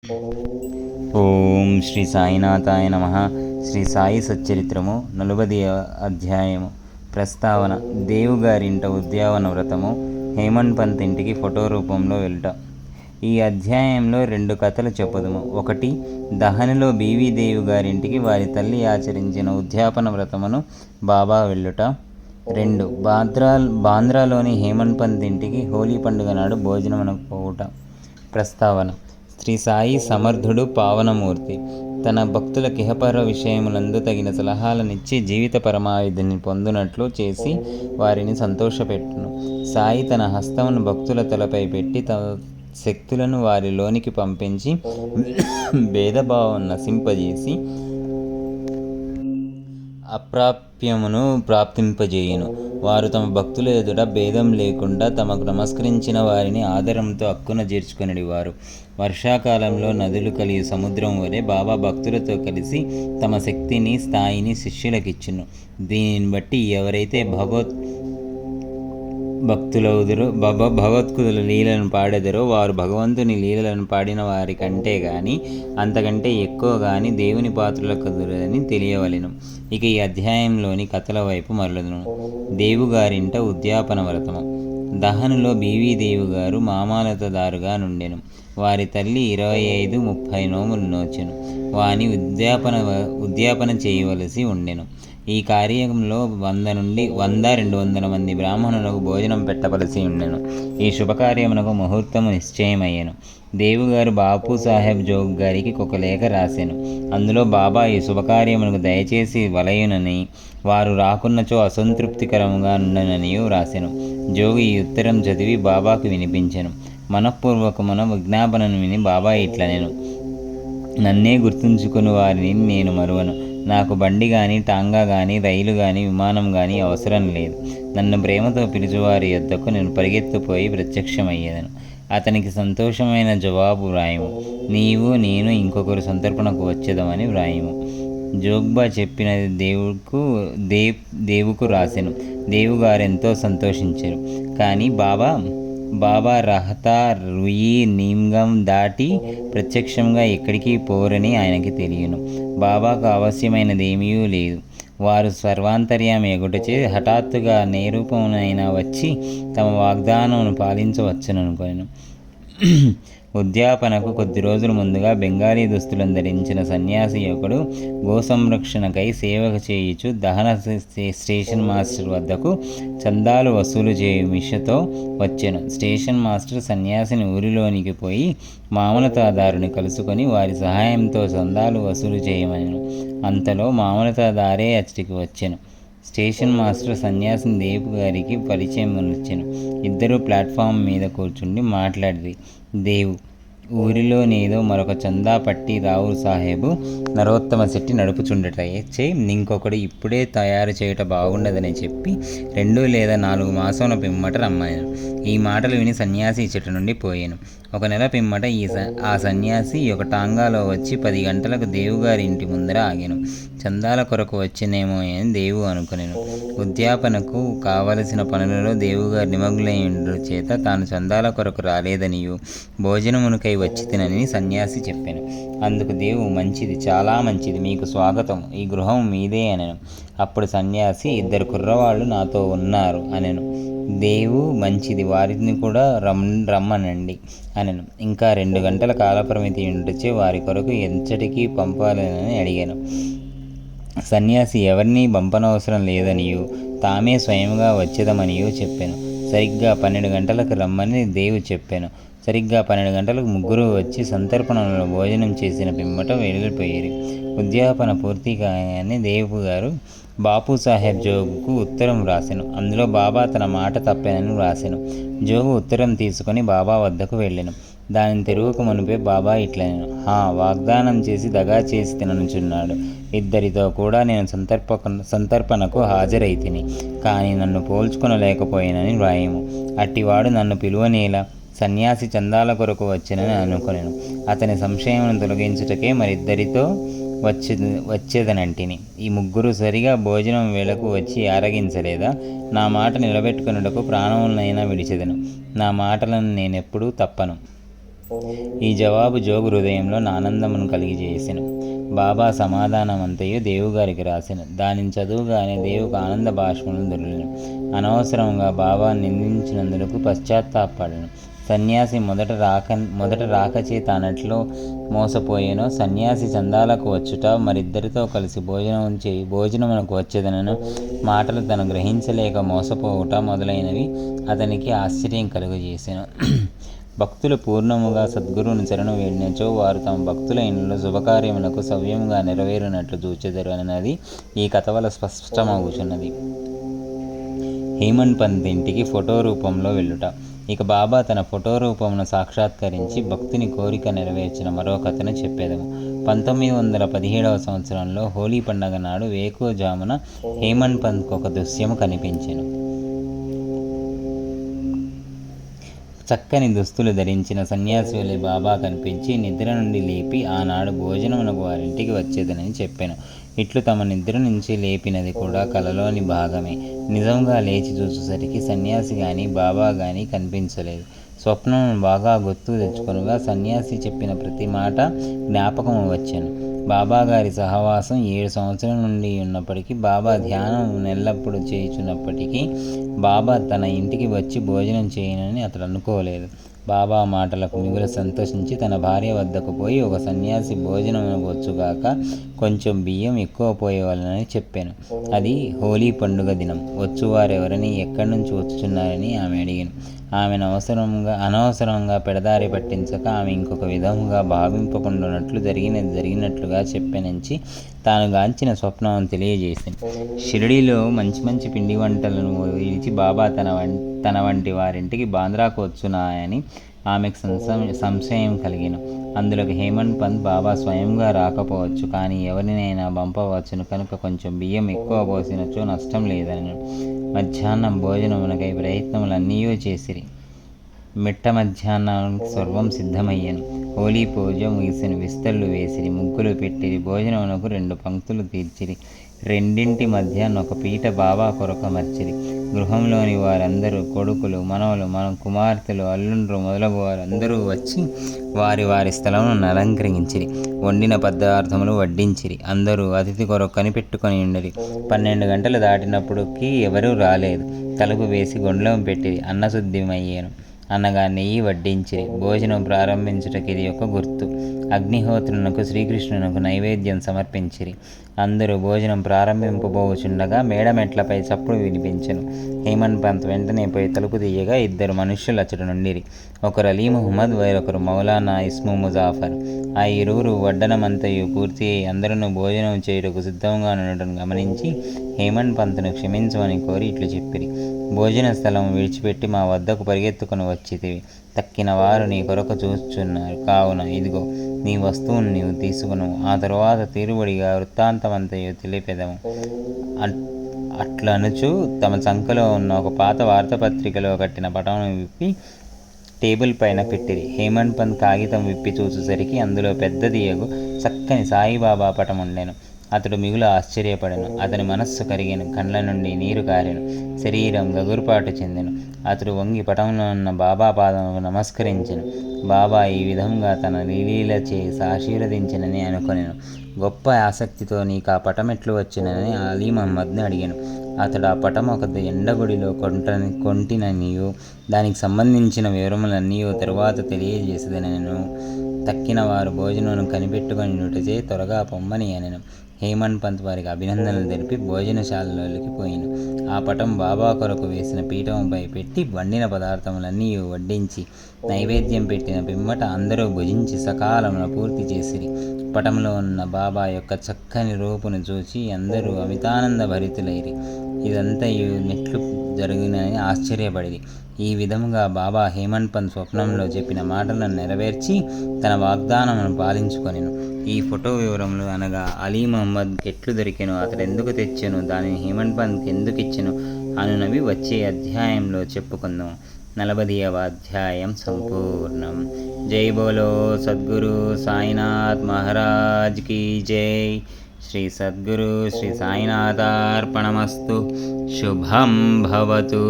ఓం శ్రీ సాయినాథాయ నమః. శ్రీ సాయి సచ్చరిత్రము 40వ అధ్యాయము. ప్రస్తావన. దేవుగారింట ఉద్యావన వ్రతము. హేమంత్ పంత్ ఇంటికి ఫోటో రూపంలో వెళ్ళుట. ఈ అధ్యాయంలో 2 కథలు చెప్పుదుము. 1. దహనిలో బీవీ దేవి గారింటికి వారి తల్లి ఆచరించిన ఉద్యాపన వ్రతమును బాబా వెళ్ళుట. 2. బాంద్రాలోని హేమంత్ పంత్ ఇంటికి హోలీ పండుగ నాడు భోజనమునకు పోవుట. ప్రస్తావన. శ్రీ సాయి సమర్థుడు, పావనమూర్తి. తన భక్తుల కిహపర విషయములందు తగిన సలహాలనిచ్చి జీవిత పరమావధిని పొందునట్లు చేసి వారిని సంతోషపెట్టును. సాయి తన హస్తమును భక్తుల తలపై పెట్టి తన శక్తులను వారిలోనికి పంపించి భేదభావం నశింపజేసి అప్రాప్యమును ప్రాప్తింపజేయును. వారు తమ భక్తుల ఎదుట భేదం లేకుండా తమకు నమస్కరించిన వారిని ఆదరంతో అక్కున చేర్చుకొనిడివారు. వర్షాకాలంలో నదులు కలిగి సముద్రం వలె బాబా భక్తులతో కలిసి తమ శక్తిని, స్థాయిని శిష్యులకిచ్చును. దీనిని బట్టి ఎవరైతే భగవత్కుల లీలను పాడెదరో వారు భగవంతుని లీలలను పాడిన వారి కంటే గాని అంతకంటే ఎక్కువ గాని దేవుని పాత్రల కదురని తెలియవలెను. ఇక ఈ అధ్యాయంలోని కథల వైపు మరలుదును. దేవుగారింట ఉద్యాపన వ్రతము. దహనులో బీవీ దేవుగారు మామాలతదారుగా నుండెను. వారి తల్లి 25-30 నోములు నోచెను. వాని ఉద్యాపన చేయవలసి ఉండెను. ఈ కార్యంలో 100-200 మంది బ్రాహ్మణులకు భోజనం పెట్టవలసి ఉండెను. ఈ శుభకార్యమునకు ముహూర్తము నిశ్చయమయ్యెను. దేవుగారు బాపు సాహెబ్ జోగ్ గారికి ఒక లేఖ రాసెను. అందులో బాబా ఈ శుభకార్యమునకు దయచేసి వలయునని, వారు రాకున్నచో అసంతృప్తికరముగా నుండనని రాసెను. జోగు ఈ ఉత్తరం చదివి బాబాకు వినిపించెను. మనఃపూర్వకమున విజ్ఞాపనను విని బాబా ఇట్లనెను: నన్నే గుర్తుంచుకుని వారిని నేను మరువను. నాకు బండి కానీ, టాంగా కానీ, రైలు కానీ, విమానం కానీ అవసరం లేదు. నన్ను ప్రేమతో పిలుచువారి యొద్దకు నేను పరిగెత్తుపోయి ప్రత్యక్షమయ్యేదను. అతనికి సంతోషమైన జవాబు వ్రాయము. నీవు, నేను, ఇంకొకరు సంతర్పణకు వచ్చేదమని వ్రాయము. జోగ్బా చెప్పినది దేవుకు రాసెను. దేవుగారెంతో సంతోషించారు. కానీ బాబా రహతా రుయి నీమ్గం దాటి ప్రత్యక్షంగా ఎక్కడికి పోరని ఆయనకి తెలియను. బాబాకు అవశ్యమైనదేమీ లేదు. వారు సర్వాంతర్యామి ఎగుటచే హఠాత్తుగా నేరూపమునైనా వచ్చి తమ వాగ్దానమును పాలించవచ్చుననుకొనెను. ఉద్యాపనకు కొద్ది రోజుల ముందుగా బెంగాలీ దుస్తులను ధరించిన సన్యాసి ఒకడు గోసంరక్షణకై సేవ చేయుచు దహన స్టేషన్ మాస్టర్ వద్దకు చందాలు వసూలు చేయు మిషతో వచ్చెను. స్టేషన్ మాస్టర్ సన్యాసిని ఊరిలోనికి పోయి మామలతాదారుని కలుసుకొని వారి సహాయంతో చందాలు వసూలు చేయమనెను. అంతలో మామలతాదారే అచ్చటికి వచ్చెను. స్టేషన్ మాస్టర్ సన్యాసిని దేవు గారికి పరిచయం వచ్చెను. ఇద్దరు ప్లాట్ఫామ్ మీద కూర్చుండి మాట్లాడిరి. దేవు ఊరిలోనేదో మరొక చందా పట్టి రావు సాహెబు నరోత్తమ శెట్టి నడుపుచుండటచే ఇంకొకడు ఇప్పుడే తయారు చేయట బాగుండదని చెప్పి 2 లేదా 4 మాసముల పిమ్మట రమ్మనెను. ఈ మాటలు విని సన్యాసి చెట్టు నుండి పోయాను. 1 నెల పిమ్మట ఆ సన్యాసి ఒక టాంగాలో వచ్చి 10 గంటలకు దేవుగారి ఇంటి ముందర ఆగాను. చందాల కొరకు వచ్చినేమో అని దేవు అనుకునేను. ఉద్యాపనకు కావలసిన పనులలో దేవుగారు నిమగ్నులైన చేత తాను చందాల కొరకు రాలేదనియు భోజనమునకై వచ్చి తినని సన్యాసి చెప్పాను. అందుకు దేవు, మంచిది, చాలా మంచిది, మీకు స్వాగతం, ఈ గృహం మీదే అనెను. అప్పుడు సన్యాసి, 2 కుర్రవాళ్ళు నాతో ఉన్నారు అనెను. దేవు, మంచిది, వారిని కూడా రమ్మనండి అనెను. ఇంకా 2 గంటల కాలపరిమితి ఉంటచే వారి కొరకు ఎంచటికి పంపాలని అడిగాను. సన్యాసి ఎవరినీ పంపనవసరం లేదనియు తామే స్వయంగా వచ్చేదమనియు చెప్పాను. సరిగ్గా 12 గంటలకు రమ్మని దేవు చెప్పాను. సరిగ్గా 12 గంటలకు ముగ్గురు వచ్చి సంతర్పణలో భోజనం చేసిన పిమ్మట వెళ్ళిపోయారు. ఉద్యాపన పూర్తి కాగానే దేవు గారు బాపు సాహెబ్ జోగుకు ఉత్తరం రాసెను. అందులో బాబా తన మాట తప్పానని రాసెను. జోగు ఉత్తరం తీసుకొని బాబా వద్దకు వెళ్ళెను. దానిని తెరువక మునిపే బాబా ఇట్లనెను: వాగ్దానం చేసి దగా చేసి తిననుచున్నాడు. 2 కూడా నేను సంతర్పణకు హాజరైతిని, కానీ నన్ను పోల్చుకొనలేకపోయినని వ్రాయము. అట్టివాడు నన్ను పిలువనేలా? సన్యాసి చందాల కొరకు వచ్చెనని అనుకొనెను. అతని సంశయమును తొలగించుటకే మరిద్దరితో వచ్చేదనంటిని. ఈ ముగ్గురు సరిగా భోజనం వేళకు వచ్చి ఆరగించలేదా? నా మాట నిలబెట్టుకొనుటకు ప్రాణములనైనా విడిచెదను. నా మాటలను నేనెప్పుడూ తప్పను. ఈ జవాబు జోగు హృదయంలో ఆనందమును కలిగిజేసెను. బాబా సమాధానమంతయు దేవుగారికి రాసెను. దానిని చదువుగానే దేవుకు ఆనంద బాష్పములు దొరికెను. అనవసరంగా బాబా నిందించినందుకు పశ్చాత్తాపడెను. సన్యాసి మొదట రాకచే తానెట్లో మోసపోయేనో, సన్యాసి చందాలకు వచ్చుట, మరిద్దరితో కలిసి భోజనమునకు వచ్చేదనను మాటలు తను గ్రహించలేక మోసపోవుట మొదలైనవి అతనికి ఆశ్చర్యం కలుగజేసెను. భక్తులు పూర్ణముగా సద్గురువుని శరణు వేడినచో వారు తమ భక్తుల ఇండ్లలో శుభకార్యములకు సవ్యముగా నెరవేరినట్లు చూచెదరు అన్నది ఈ కథ వల్ల స్పష్టమవుచున్నది. హేమంత్ పంత్ ఇంటికి ఫోటో రూపంలో వెళ్ళుట. ఇక బాబా తన ఫోటో రూపమును సాక్షాత్కరించి భక్తుని కోరిక నెరవేర్చిన మరో కథను చెప్పేదము. 1917వ సంవత్సరంలో హోలీ పండగ నాడు వేకువజామున హేమంత్ పంత్కు ఒక దృశ్యము కనిపించెను. చక్కని దుస్తులు ధరించిన సన్యాసి వలె బాబా కనిపించి నిద్ర నుండి లేపి ఆనాడు భోజనమునకు వారింటికి వచ్చేదనని చెప్పాను. ఇట్లు తమ నిద్ర నుంచి లేపినది కూడా కలలోని భాగమే. నిజంగా లేచి చూసేసరికి సన్యాసి గాని బాబా గాని కనిపించలేదు. స్వప్నమును బాగా గుర్తు తెచ్చుకొనగా సన్యాసి చెప్పిన ప్రతి మాట జ్ఞాపకము వచ్చాను. బాబాగారి సహవాసం 7 సంవత్సరం నుండి ఉన్నప్పటికీ, బాబా ధ్యానం ఎల్లప్పుడూ చేయుచున్నప్పటికీ బాబా తన ఇంటికి వచ్చి భోజనం చేయనని అతడు అనుకోలేదు. బాబా మాటలకు మిగులు సంతోషించి తన భార్య వద్దకు పోయి, ఒక సన్యాసి భోజనమునకు వచ్చుగాక కొంచెం బియ్యం ఎక్కువ పోయేవాళ్ళని చెప్పాను. అది హోలీ పండుగ దినం. వచ్చువారెవరని, ఎక్కడి నుంచి వచ్చుచున్నారని ఆమె అడిగాను. ఆమెను అనవసరంగా పెడదారి పట్టించక ఆమె ఇంకొక విధముగా భావింపకుండానట్లు జరిగినట్లుగా చెప్పెనంచి తాను గాంచిన స్వప్నం తెలియజేసింది. షిరిడీలో మంచి మంచి పిండి వంటలను విడిచి బాబా తన వంటి వారింటికి బాంద్రాకు వచ్చునాయని ఆమెకు సంశయం కలిగెను. అందులోకి హేమంత్ పంత్ బాబా స్వయంగా రాకపోవచ్చు, కానీ ఎవరినైనా పంపవచ్చును కనుక కొంచెం బియ్యం ఎక్కువ పోసినచో నష్టం లేదని మధ్యాహ్నం భోజనమునకై ప్రయత్నములన్నీ చేసిరి. మిట్ట మధ్యాహ్నానికి సర్వం సిద్ధమయ్యాను. హోలీ పూజ ముగిసెను. విస్తళ్ళు వేసిరి, ముగ్గులు పెట్టిరి, భోజనమునకు 2 పంక్తులు తీర్చిరి. రెండింటి మధ్య ఒక పీట బాబా కొరక మర్చిరి. గృహంలోని వారందరూ, కొడుకులు, మనవలు, కుమార్తెలు, అల్లుండ్రు మొదలగు వారందరూ వచ్చి వారి స్థలమును అలంకరించిరి. వండిన పదార్థములు వడ్డించిరి. అందరూ అతిథి కొరకు కనిపెట్టుకొని ఉండిరి. 12 గంటలు దాటినప్పటికీ ఎవరూ రాలేదు. తలుపు వేసి గొండ్లం పెట్టిరి. అన్నశుద్ధిమయ్యేను అనగా నెయ్యి వడ్డించిరి. భోజనం ప్రారంభించుటకి ఇది ఒక గుర్తు. అగ్నిహోత్రునకు శ్రీకృష్ణునకు నైవేద్యం సమర్పించిరి. అందరూ భోజనం ప్రారంభింపబోచుండగా మేడమెట్లపై చప్పుడు వినిపించెను. హేమంత్ పంత్ వెంటనే పోయి తలుపు తీయగా 2 మనుష్యులు అచ్చట నుండిరి. ఒకరు అలీ ముహమ్మద్, వేరొకరు మౌలానా ఇస్ము ముజాఫర్. ఆ ఇరువురు వడ్డనమంతయు పూర్తి అయి అందరూ భోజనం చేయుటకు సిద్ధంగా ఉండటం గమనించి హేమంత్ పంత్ను క్షమించమని కోరి ఇట్లు చెప్పిరి. భోజన స్థలం విడిచిపెట్టి మా వద్దకు పరిగెత్తుకుని వచ్చితివి. తక్కిన వారు నీ కొరకు చూస్తున్నారు. కావున ఇదిగో నీ వస్తువును నీవు తీసుకును. ఆ తరువాత తీరుబడిగా వృత్తాంతమంతయు తెలిపెదము. అట్లనుచు తమ చంకలో ఉన్న ఒక పాత వార్తాపత్రికలో కట్టిన పటమును విప్పి టేబుల్ పైన పెట్టిరి. హేమంత్ పంత్ కాగితం విప్పి చూసేసరికి అందులో పెద్దదియగు చక్కని సాయిబాబా పటం ఉండెను. అతడు మిగులు ఆశ్చర్యపడెను. అతని మనస్సు కరిగెను. కండ్ల నుండి నీరు కారెను. శరీరం గగురుపాటు చెందెను. అతడు వంగి పటంలో ఉన్న బాబా పాదములకు నమస్కరించెను. బాబా ఈ విధంగా తన లీలీల చేసి ఆశీర్వదించినని అనుకొనెను. గొప్ప ఆసక్తితో నీకు ఆ పటం ఎట్లు వచ్చినని అలీ మహమ్మద్ని అడిగాను. అతడు ఆ పటం ఒక ఎండగుడిలో కొంటిననియు దానికి సంబంధించిన వివరములన్నీ తరువాత తెలియజేసేదనెను. తక్కిన వారు భోజనమును కనిపెట్టుకొని నుటచే త్వరగా పొమ్మని అనెను. హేమంత్ పంత్ వారికి అభినందనలు తెలిపి భోజనశాలలోకి పోయిను. ఆ పటం బాబా కొరకు వేసిన పీఠంపై పెట్టి వండిన పదార్థములన్నీ వడ్డించి నైవేద్యం పెట్టిన పిమ్మట అందరూ భుజించి సకాలమున పూర్తి చేసిరి. పటంలో ఉన్న బాబా యొక్క చక్కని రూపును చూచి అందరూ అమితానంద భరితులైరి. ఇదంతయు నెట్లు జరిగినని ఆశ్చర్యపడిరి. ఈ విధముగా బాబా హేమంత్ పంత్ స్వప్నంలో చెప్పిన మాటలను నెరవేర్చి తన వాగ్దానమును పాలించుకొనెను. ఈ ఫోటో వివరములు అనగా అలీ మహమ్మద్ ఎట్లు దొరికెను, అతడు ఎందుకు తెచ్చెను, దానిని హేమంత్ పంత్ ఎందుకు ఇచ్చెను అనునవి వచ్చే అధ్యాయంలో చెప్పుకుందాం. 40వ అధ్యాయం సంపూర్ణం. జై బోలో సద్గురు సాయినాథ్ మహారాజ్ కీ జై. శ్రీ సద్గురు శ్రీ సాయినాథార్పణమస్తు. శుభం భవతు.